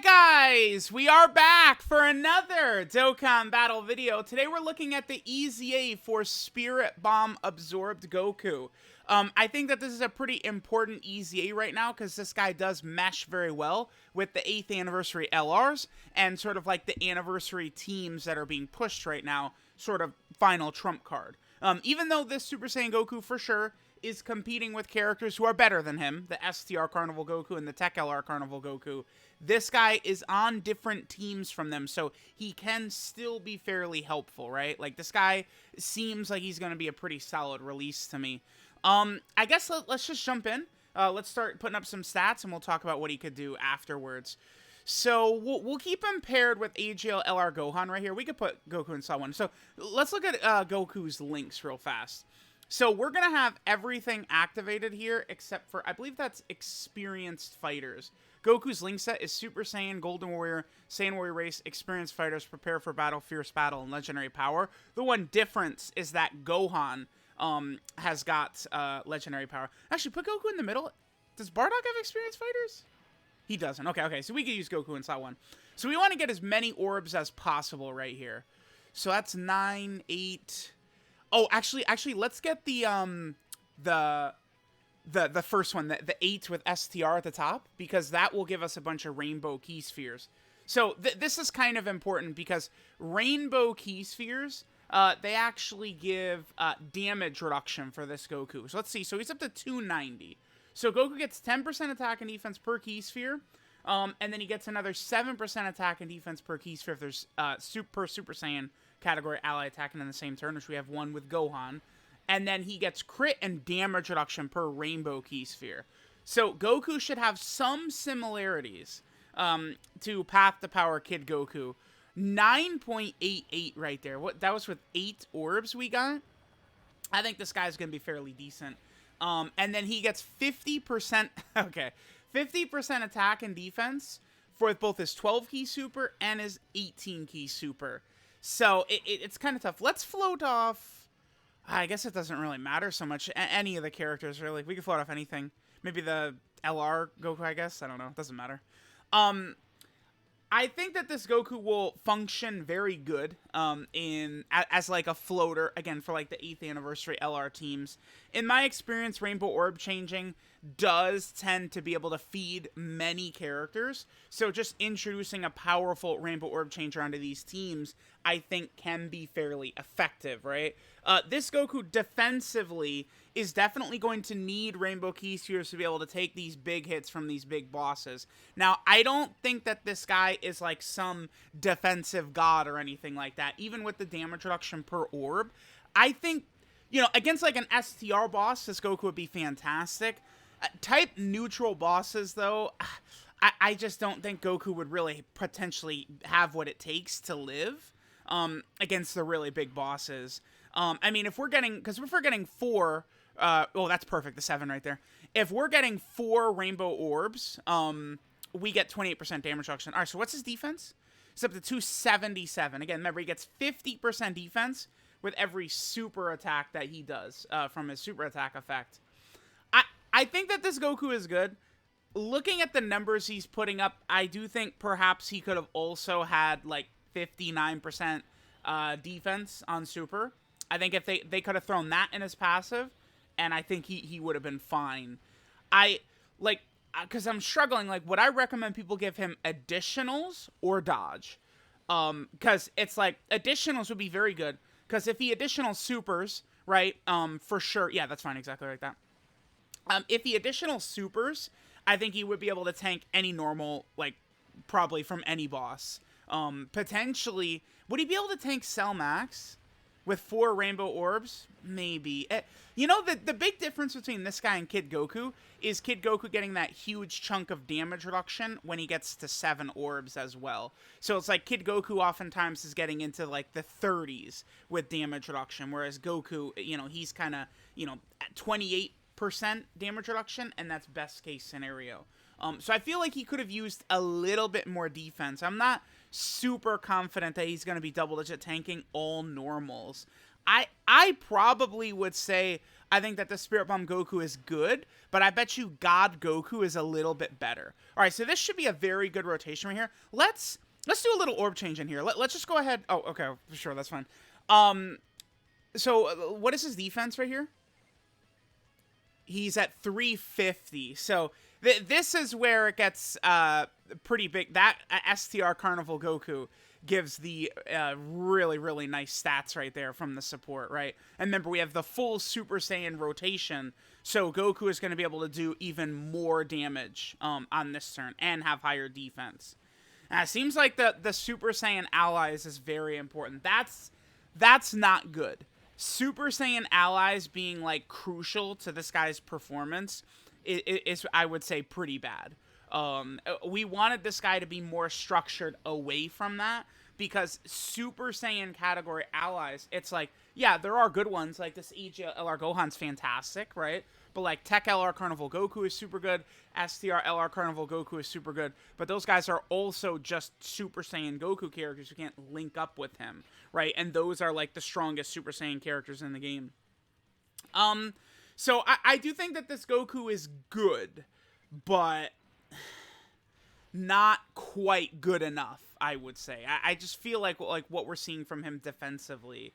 Alright guys, we are back for another Dokkan battle video. Today we're looking at the EZA for Spirit Bomb Absorbed Goku. I think that this is a pretty important EZA right now because this guy does mesh very well with the 8th anniversary LRs and sort of like the anniversary teams that are being pushed right now, sort of final trump card. Even though this Super Saiyan Goku for sure is competing with characters who are better than him, the STR Carnival Goku and the Tech LR Carnival Goku, this guy is on different teams from them, so he can still be fairly helpful, right? Like, this guy seems like he's going to be a pretty solid release to me. I guess let's just jump in. Let's start putting up some stats, and we'll talk about what he could do afterwards. So, we'll keep him paired with AGL LR Gohan right here. We could put Goku in slot 1. So, let's look at Goku's links real fast. So, we're going to have everything activated here except for, I believe that's experienced fighters. Goku's link set is Super Saiyan, Golden Warrior, Saiyan Warrior Race, Experienced Fighters, Prepare for Battle, Fierce Battle, and Legendary Power. The one difference is that Gohan has got Legendary Power. Actually, put Goku in the middle. Does Bardock have Experienced Fighters? He doesn't. Okay, so we could use Goku in slot 1. So we want to get as many orbs as possible right here. So that's 9, 8... Oh, actually, let's get the first one, the 8 with STR at the top, because that will give us a bunch of rainbow key spheres. So this is kind of important because rainbow key spheres, they actually give damage reduction for this Goku. So let's see. So he's up to 290. So Goku gets 10% attack and defense per key sphere, and then he gets another 7% attack and defense per key sphere if there's Super Saiyan category ally attacking in the same turn, which we have one with Gohan. And then he gets crit and damage reduction per rainbow key sphere. So Goku should have some similarities to Path to Power Kid Goku. 9.88 right there. What that was with 8 orbs we got. I think this guy's going to be fairly decent. And then he gets 50%, okay, 50% attack and defense for both his 12 key super and his 18 key super. So it's kind of tough. Let's float off. I guess it doesn't really matter so much. Any of the characters, really. We can float off anything. Maybe the LR Goku, I guess. I don't know. It doesn't matter. I think that this Goku will function very good as like a floater, again, for like the 8th anniversary LR teams. In my experience, Rainbow Orb changing does tend to be able to feed many characters. So just introducing a powerful Rainbow Orb changer onto these teams, I think, can be fairly effective, right? This Goku defensively is definitely going to need Rainbow Key Spheres to be able to take these big hits from these big bosses. Now, I don't think that this guy is like some defensive god or anything like that. Even with the damage reduction per orb, I think, you know, against like an STR boss, this Goku would be fantastic. Type neutral bosses, though, I just don't think Goku would really potentially have what it takes to live against the really big bosses. I mean, if we're getting 4, oh, that's perfect, the 7 right there. If we're getting 4 rainbow orbs, we get 28% damage reduction. All right, so what's his defense? It's up to 277. Again, remember, he gets 50% defense with every super attack that he does from his super attack effect. I think that this Goku is good. Looking at the numbers he's putting up, I do think perhaps he could have also had like 59% defense on super. I think if they could have thrown that in his passive, and I think he would have been fine. Because I'm struggling, like, would I recommend people give him additionals or dodge? Because it's like, additionals would be very good. Because if he additional supers, right, for sure, yeah, that's fine, exactly like that. If he additional supers, I think he would be able to tank any normal, like, probably from any boss. Potentially, would he be able to tank Cell Max with 4 rainbow orbs? Maybe. You know, the big difference between this guy and Kid Goku is Kid Goku getting that huge chunk of damage reduction when he gets to 7 orbs as well. So it's like Kid Goku oftentimes is getting into like the 30s with damage reduction, whereas Goku, you know, he's kind of, you know, at 28% damage reduction, and that's best case scenario. So I feel like he could have used a little bit more defense. I'm not super confident that he's going to be double-digit tanking all normals. I probably would say I think that the Spirit Bomb Goku is good, but I bet you God Goku is a little bit better. All right, so this should be a very good rotation right here. Let's do a little orb change in here. Let's just go ahead. Oh, okay, sure, that's fine. So what is his defense right here? He's at 350. So this is where it gets pretty big. That STR Carnival Goku gives the really, really nice stats right there from the support, right? And remember, we have the full Super Saiyan rotation, so Goku is going to be able to do even more damage on this turn and have higher defense. It seems like the Super Saiyan allies is very important. That's not good. Super Saiyan allies being, like, crucial to this guy's performance is I would say, pretty bad. We wanted this guy to be more structured away from that, because Super Saiyan category allies, it's like, yeah, there are good ones, like this EZA LR Gohan's fantastic, right? But like Tech LR Carnival Goku is super good, STR LR Carnival Goku is super good, but those guys are also just Super Saiyan Goku characters who can't link up with him, right? And those are like the strongest Super Saiyan characters in the game. So I do think that this Goku is good, but not quite good enough, I would say. I just feel like what we're seeing from him defensively,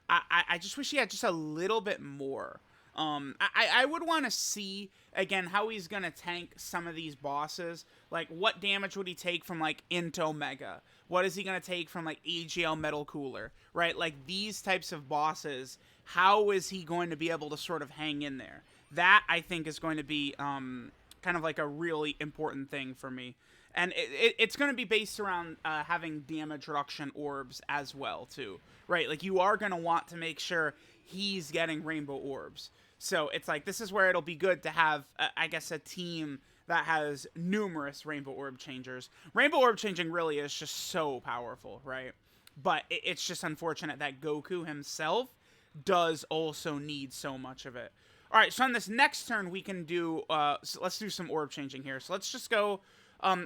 I just wish he had just a little bit more. I would want to see, again, how he's going to tank some of these bosses. Like, what damage would he take from, like, Into Mega? What is he going to take from, like, AGL Metal Cooler? Right? Like, these types of bosses, how is he going to be able to sort of hang in there? That, I think, is going to be kind of like a really important thing for me. And it's going to be based around having damage reduction orbs as well, too. Right? Like, you are going to want to make sure he's getting rainbow orbs. So it's like, this is where it'll be good to have, I guess, a team that has numerous rainbow orb changers. Rainbow orb changing really is just so powerful, right? But it's just unfortunate that Goku himself does also need so much of it. All right, so on this next turn, we can do, so let's do some orb changing here. So let's just go,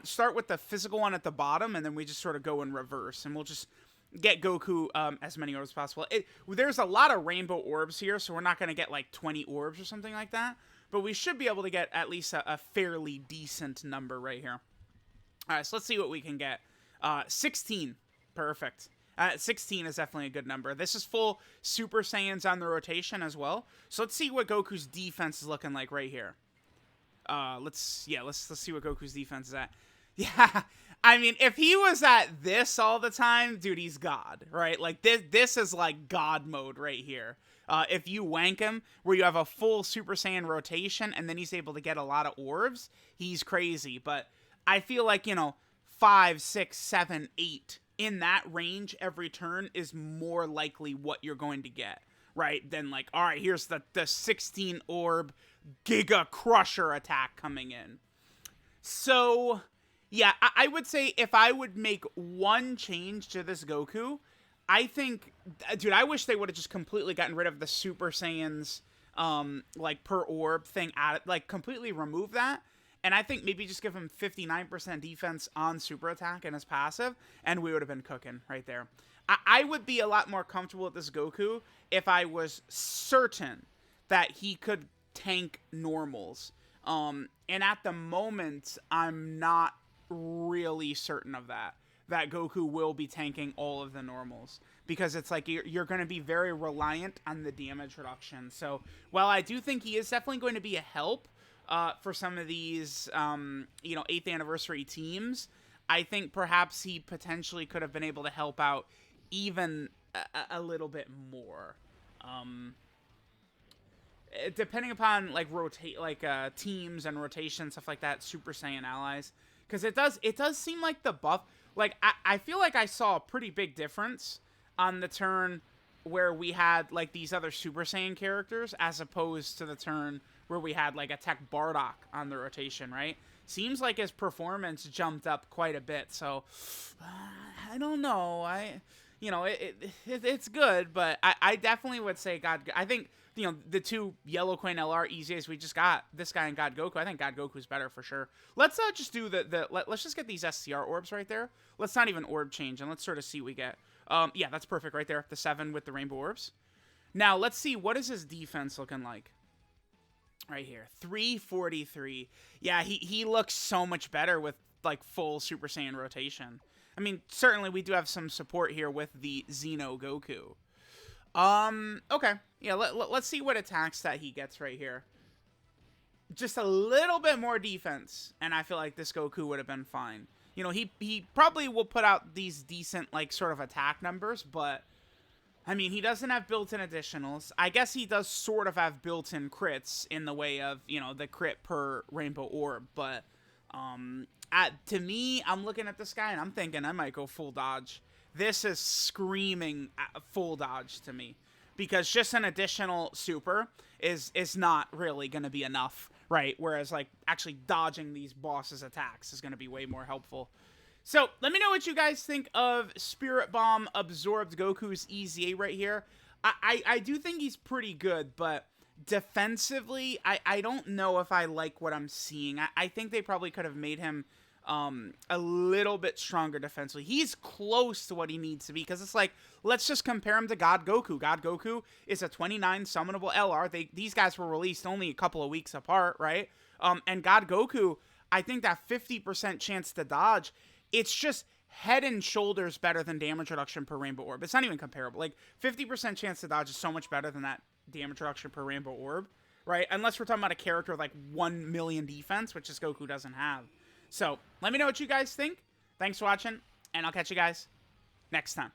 start with the physical one at the bottom, and then we just sort of go in reverse, and we'll just get Goku as many orbs as possible. There's a lot of rainbow orbs here, so we're not going to get like 20 orbs or something like that, but we should be able to get at least a fairly decent number right here. All right, so let's see what we can get. 16. Perfect. 16 is definitely a good number. This is full Super Saiyans on the rotation as well. So let's see what Goku's defense is looking like right here. Let's see what Goku's defense is at. Yeah, I mean, if he was at this all the time, dude, he's God, right? Like, this is like God mode right here. If you wank him, where you have a full Super Saiyan rotation, and then he's able to get a lot of orbs, he's crazy. But I feel like, 5, 6, 7, 8, in that range every turn is more likely what you're going to get, right? Than like, all right, here's the 16 orb Giga Crusher attack coming in. So yeah, I would say if I would make one change to this Goku, I think, dude, I wish they would have just completely gotten rid of the Super Saiyans, like, per orb thing, like, completely remove that, and I think maybe just give him 59% defense on super attack and his passive, and we would have been cooking right there. I would be a lot more comfortable with this Goku if I was certain that he could tank normals, and at the moment, I'm not really certain of that Goku will be tanking all of the normals, because it's like you're going to be very reliant on the damage reduction. So while I do think he is definitely going to be a help for some of these 8th anniversary teams, I think perhaps he potentially could have been able to help out even a little bit more, depending upon like teams and rotation, stuff like that, Super Saiyan allies. Because it does seem like the buff, like, I feel like I saw a pretty big difference on the turn where we had, like, these other Super Saiyan characters, as opposed to the turn where we had, like, a Tech Bardock on the rotation, right? Seems like his performance jumped up quite a bit, so, I don't know, it's good, but I definitely would say I think, the two Yellow Coin LR EZAs we just got, this guy and God Goku, I think God Goku's better for sure. Let's just do let's just get these STR orbs right there. Let's not even orb change, and let's sort of see what we get. Yeah, that's perfect right there, the 7 with the rainbow orbs. Now, let's see. What is his defense looking like? Right here. 343. Yeah, he looks so much better with, like, full Super Saiyan rotation. I mean, certainly we do have some support here with the Xeno Goku. Okay. Yeah, let's see what attack stat he gets right here. Just a little bit more defense, and I feel like this Goku would have been fine. You know, he probably will put out these decent, like, sort of attack numbers, but I mean, he doesn't have built-in additionals. I guess he does sort of have built-in crits in the way of, you know, the crit per rainbow orb. But to me, I'm looking at this guy and I'm thinking I might go full dodge. This is screaming full dodge to me. Because just an additional super is not really going to be enough, right? Whereas, like, actually dodging these bosses' attacks is going to be way more helpful. So, let me know what you guys think of Spirit Bomb Absorbed Goku's EZA right here. I do think he's pretty good, but defensively, I don't know if I like what I'm seeing. I think they probably could have made him a little bit stronger defensively. He's close to what he needs to be, because it's like, let's just compare him to God Goku. God Goku is a 29 summonable LR. These guys were released only a couple of weeks apart, right? And God Goku, I think that 50% chance to dodge, it's just head and shoulders better than damage reduction per rainbow orb. It's not even comparable. Like, 50% chance to dodge is so much better than that damage reduction per rainbow orb, right? Unless we're talking about a character with, like, 1 million defense, which this Goku doesn't have. So, let me know what you guys think. Thanks for watching, and I'll catch you guys next time.